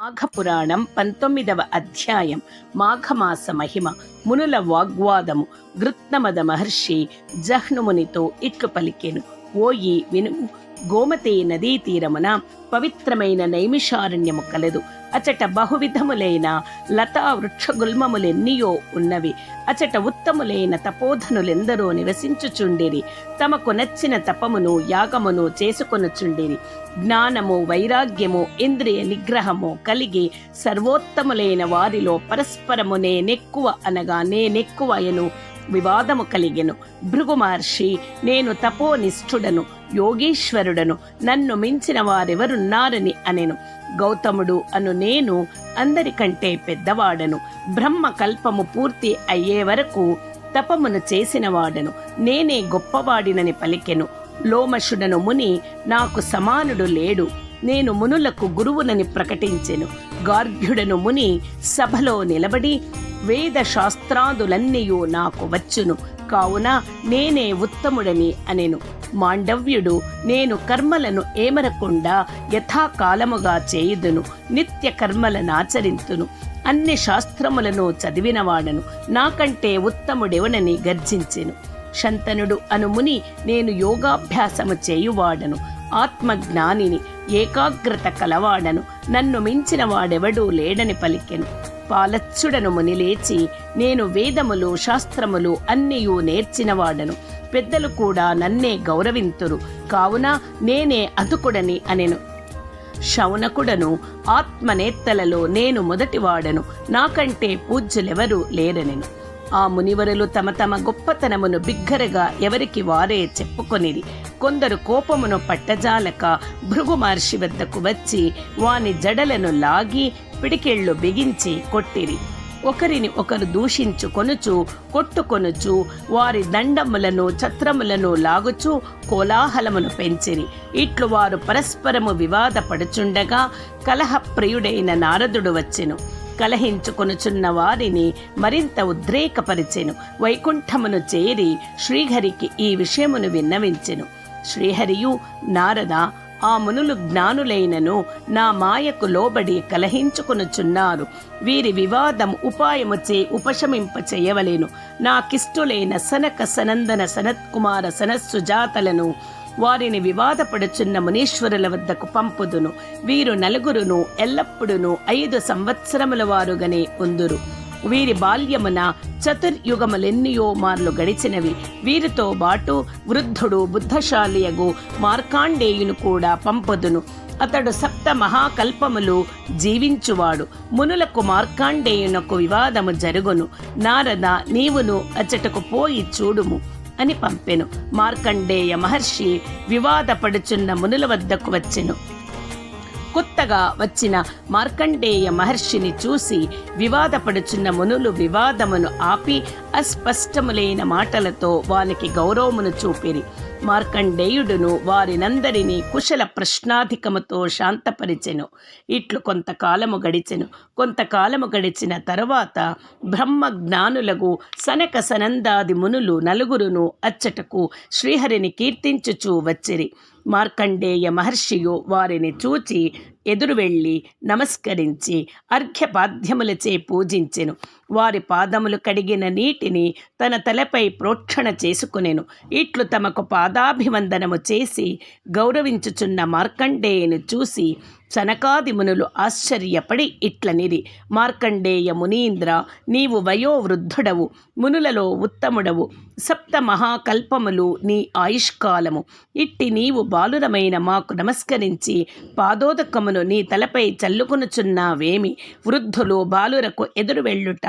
మాఘపురాణం 19వ అధ్యాయం. మాఘమాస మహిమ. మునుల వాగ్వాదము. గృత్నమద మహర్షి జహ్నుమునితో ఇట్లు పలికెను. ఓయి వినుము. గోమతీ నదీ తీరమున పవిత్రమైన నైమిషారణ్యము కలదు. అచట బహువిధములైన లతా వృక్షగుల్మములెన్నియో ఉన్నవి. అచట ఉత్తములైన తపోధనులెందరో నివసించుచుండిరి. తమకు నచ్చిన తపమును యాగమును చేసుకొనుచుండిరి. జ్ఞానము వైరాగ్యము ఇంద్రియ నిగ్రహము కలిగి సర్వోత్తములైన వారిలో పరస్పరము నేనెక్కువ అనగా నేనెక్కువయను వివాదము కలిగెను. భృగు మహర్షి, నేను తపోనిష్ఠుడను, యోగీశ్వరుడను, నన్ను మించిన వారెవరున్నారని అనెను. గౌతముడు అను నేను అందరికంటే పెద్దవాడను. బ్రహ్మ కల్పము పూర్తి అయ్యే వరకు తపమును చేసినవాడను. నేనే గొప్పవాడినని పలికెను. లోమశుడను ముని, నాకు సమానుడు లేడు, నేను మునులకు గురువునని ప్రకటించెను. గార్గ్యుడను ముని సభలో నిలబడి, వేద శాస్త్రాదులన్నీయూ నాకు వచ్చును, కావున నేనే ఉత్తముడని అనెను. మాండవ్యుడు, నేను కర్మలను ఏమరకుండా యథాకాలముగా చేయుదును, నిత్య కర్మలనాచరింతును, అన్ని శాస్త్రములను చదివినవాడను, నాకంటే ఉత్తముడెవనని గర్జించెను. శంతనుడు అనుముని, నేను యోగాభ్యాసము చేయువాడను, ఆత్మజ్ఞానిని, ఏకాగ్రత కలవాడను, నన్ను మించిన వాడెవడూ లేడని పలికెను. పాలచ్చుడను ముని లేచి, నేను వేదములు శాస్త్రములు అన్నియూ నేర్చినవాడను, పెద్దలు కూడా నన్నే గౌరవింతురు, కావున నేనే అతుకుడని అనెను. శౌనకుడను, ఆత్మనేత్తలలో నేను మొదటివాడను, నాకంటే పూజ్యులెవరూ లేరనెను. ఆ మునివరులు తమ తమ గొప్పతనమును బిగ్గరగా ఎవరికి వారే చెప్పుకొనిరి. కొందరు కోపమును పట్టజాలక భృగు మహర్షి వద్దకు వచ్చి వాని జడలను లాగి పిడికెళ్ళు బిగించి కొట్టిరి. ఒకరిని ఒకరు దూషించుకొనుచు కొట్టుకొనుచు వారి దండములను ఛత్రములను లాగుచూ కోలాహలమును పెంచిరి. ఇట్లు వారు పరస్పరము వివాదపడుచుండగా కలహప్రియుడైన నారదుడు వచ్చెను. కలహించుకొనుచున్న వారిని మరింత ఉద్రేకపరిచెను. వైకుంఠమును చేరి శ్రీహరికి ఈ విషయమును విన్నవించెను. శ్రీహరియు, నారద, ఆ మునులు జ్ఞానులైనను నా మాయకు లోబడి కలహించుకొనుచున్నారు. వీరి వివాదం ఉపాయముచే ఉపశమింప చేయవలెను. నాకిష్టులైన సనక సనందన సనత్కుమార సనత్సుజాతలను వారిని వివాదపడుచున్న మునీశ్వరుల వద్దకు పంపుదును. వీరు నలుగురును ఎల్లప్పుడూ 5 సంవత్సరముల వారుగానే ఉందురు. వీరి బాల్యమున చతుర్యుగములెన్నియో మార్లు గడిచినవి. వీరితో బాటు వృద్ధుడు బుద్ధశాలియగు మార్కాండేయును కూడా పంపుదును. అతడు 7 మహాకల్పములు జీవించువాడు. మునులకు మార్కాండేయునకు వివాదము జరుగును. నారద, నీవును అచ్చటకు పోయి చూడుము అని పంపెను. మార్కండేయ మహర్షి వివాదపడుచున్న మునుల వద్దకు వచ్చెను. కొత్తగా వచ్చిన మార్కండేయ మహర్షిని చూసి వివాదపడుచున్న మునులు వివాదమును ఆపి అస్పష్టములైన మాటలతో వానికి గౌరవమును చూపిరి. మార్కండేయుడును వారినందరినీ కుశల ప్రశ్నాధికముతో శాంతపరిచెను. ఇట్లు కొంతకాలము గడిచిన తరువాత బ్రహ్మ జ్ఞానులగు సనక సనందాది మునులు నలుగురును అచ్చటకు శ్రీహరిని కీర్తించుచూ వచ్చిరి. మార్కండేయ మహర్షియు వారిని చూచి ఎదురు వెళ్ళి నమస్కరించి అర్ఘ్యపాద్యములచే పూజించెను. వారి పాదములు కడిగిన నీటిని తన తలపై ప్రోక్షణ చేసుకునెను. ఇట్లు తమకు పాదాభివందనము చేసి గౌరవించుచున్న మార్కండేయును చూసి సనకాది మునులు ఆశ్చర్యపడి ఇట్లనిరి. మార్కండేయ మునీంద్ర, నీవు వయోవృద్ధుడవు, మునులలో ఉత్తముడవు. 7 మహాకల్పములు నీ ఆయుష్కాలము. ఇట్టి నీవు బాలురమైన మాకు నమస్కరించి పాదోదకమును నీ తలపై చల్లుకొనుచున్నావేమి? వృద్ధులు బాలురకు ఎదురు వెళ్ళుట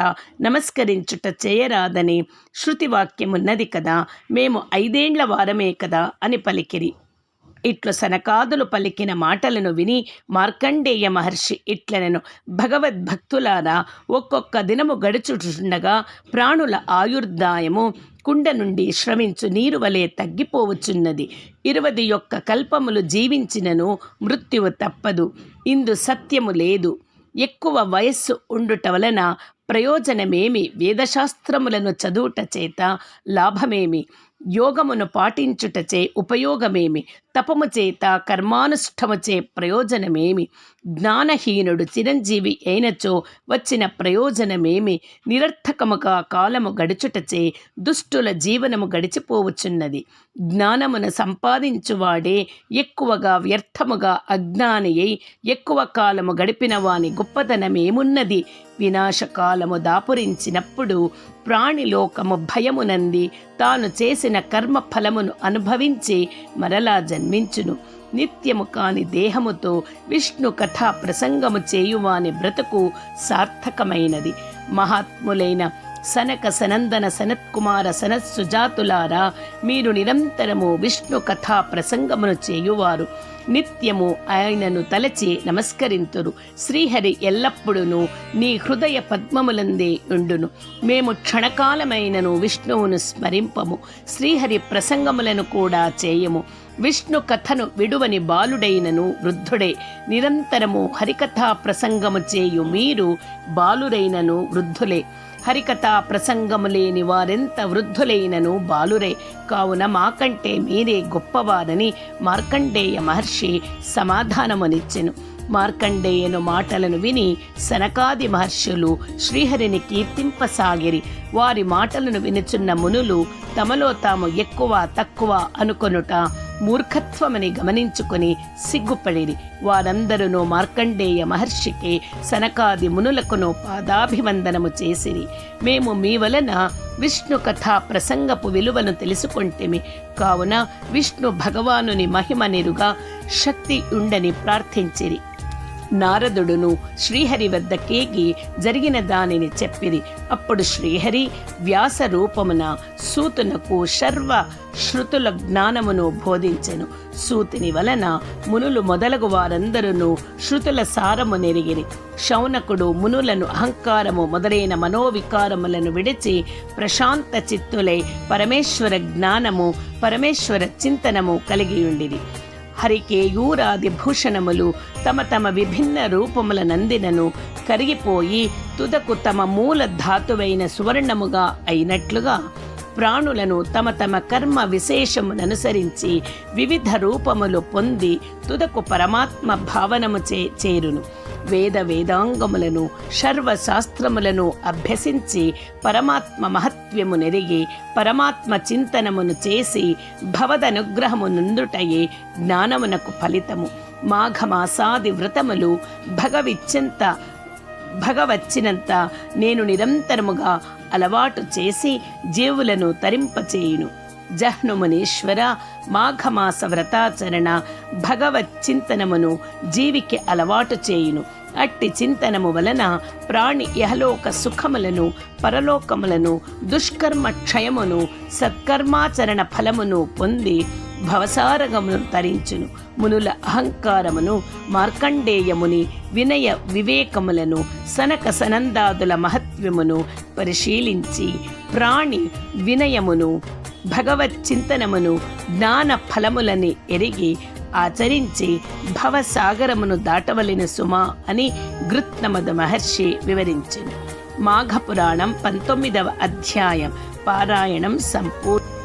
నమస్కరించుట చేయరాదని శృతివాక్యమున్నది కదా, మేము 5 ఏండ్ల వారమే కదా అని పలికిరి. ఇట్లు సనకాదులు పలికిన మాటలను విని మార్కండేయ మహర్షి ఇట్లనెను. భగవద్భక్తులారా, ఒక్కొక్క దినము గడుచుచుండగా ప్రాణుల ఆయుర్దాయము కుండ నుండి శ్రమించు నీరు వలె తగ్గిపోవచ్చున్నది. 21 కల్పములు జీవించినను మృత్యువు తప్పదు. ఇందు సత్యము లేదు. ఎక్కువ వయస్సు ఉండుట వలన ప్రయోజనమేమి? వేదశాస్త్రములను చదువుట చేత లాభమేమి? యోగమును పాటించుటచే ఉపయోగమేమి? తపము చేత కర్మానుష్ఠముచే ప్రయోజనమేమి? జ్ఞానహీనుడు చిరంజీవి అయినచో వచ్చిన ప్రయోజనమేమి? నిరర్థకముగా కాలము గడుచుటచే దుష్టుల జీవనము గడిచిపోవచున్నది. జ్ఞానమును సంపాదించువాడే ఎక్కువగా వ్యర్థముగా అజ్ఞాని అయి ఎక్కువ కాలము గడిపిన వాని గొప్పతనమేమున్నది? వినాశకాలము దాపురించినప్పుడు ప్రాణిలోకము భయమునంది తాను చేసిన కర్మ ఫలమును అనుభవించి మరలా జన్మించును. నిత్యము కాని దేహముతో విష్ణు కథా ప్రసంగము చేయువాని బ్రతుకు సార్థకమైనది. మహాత్ములైన సనక సనందన సనత్కుమార సనత్సుజాతులారా, మీరు నిరంతరము విష్ణు కథా ప్రసంగమును చేయువారు. నిత్యము ఆయనను తలచి నమస్కరింతురు. శ్రీహరి ఎల్లప్పుడూ నీ హృదయ పద్మములందే ఉండును. మేము క్షణకాలమైనను విష్ణువును స్మరింపము, శ్రీహరి ప్రసంగములను కూడా చేయము. విష్ణు కథను విడువని బాలుడైనను వృద్ధుడే. నిరంతరము హరికథా ప్రసంగము చేయు మీరు బాలురైనను వృద్ధులే. హరికథా ప్రసంగము లేని వారెంత వృద్ధులైనను బాలురే. కావున మాకంటే మీరే గొప్పవారని మార్కండేయ మహర్షి సమాధానమునిచ్చెను. మార్కండేయను మాటలను విని సనకాది మహర్షులు శ్రీహరిని కీర్తింపసాగిరి. వారి మాటలను వినుచున్న మునులు తమలో తాము ఎక్కువ తక్కువ అనుకొనుట మూర్ఖత్వమని గమనించుకొని సిగ్గుపడిరి. వారందరూ మార్కండేయ మహర్షికి సనకాది మునులకును పాదాభివందనము చేసిరి. మేము మీ వలన విష్ణు కథా ప్రసంగపు విలువను తెలుసుకొంటిమి. కావున విష్ణు భగవానుని మహిమ నిరుగా శక్తి ఉండని ప్రార్థించిరి. నారదుడును శ్రీహరి వద్ద కేగి జరిగిన దానిని చెప్పిరి. అప్పుడు శ్రీహరి వ్యాస రూపమున సూతునకు సర్వ శృతుల జ్ఞానమును బోధించెను. సూతుని వలన మునులు మొదలగు వారందరూ శృతుల సారము నెరిగిరి. శౌనకుడు మునులను అహంకారము మొదలైన మనోవికారములను విడిచి ప్రశాంత చిత్తులై పరమేశ్వర జ్ఞానము పరమేశ్వర చింతనము కలిగియుండిరి. హరికేయూరాది భూషణములు తమ తమ విభిన్న రూపముల నందినను కరిగిపోయి తుదకు తమ మూల ధాతువైన సువర్ణముగా అయినట్లుగా ప్రాణులను తమ తమ కర్మ విశేషముననుసరించి వివిధ రూపములు పొంది తుదకు పరమాత్మ భావనము చేరును. వేదాంగములను సర్వశాస్త్రములను అభ్యసించి పరమాత్మ మహత్వ్యము నెరిగి పరమాత్మ చింతనమును చేసి భవదనుగ్రహము నుండుటయే జ్ఞానమునకు ఫలితము. మాఘమాసాది వ్రతములు భగవచ్చినంత నేను నిరంతరముగా అలవాటు చేసి జీవులను తరింపచేయును. జహ్నుమునీశ్వర, మాఘమాస వ్రతాచరణ భగవచ్చింతనమును జీవికి అలవాటు చేయును. అట్టి చింతనము వలన ప్రాణి యహలోక సుఖములను పరలోకములను దుష్కర్మ క్షయమును సత్కర్మాచరణ ఫలమును పొంది భవసారగమును తరించును. మునుల అహంకారమును మార్కండేయముని వినయ వివేకములను సనక సనందాదుల మహత్వమును పరిశీలించి ప్రాణి వినయమును భగవచ్చింతనమును జ్ఞాన ఫలములని ఎరిగి ఆచరించి భవసాగరమును దాటవలెన సుమా అని గృత్నమద మహర్షి వివరించెను. మాఘపురాణం 19వ అధ్యాయం పారాయణం సంపూర్ణ.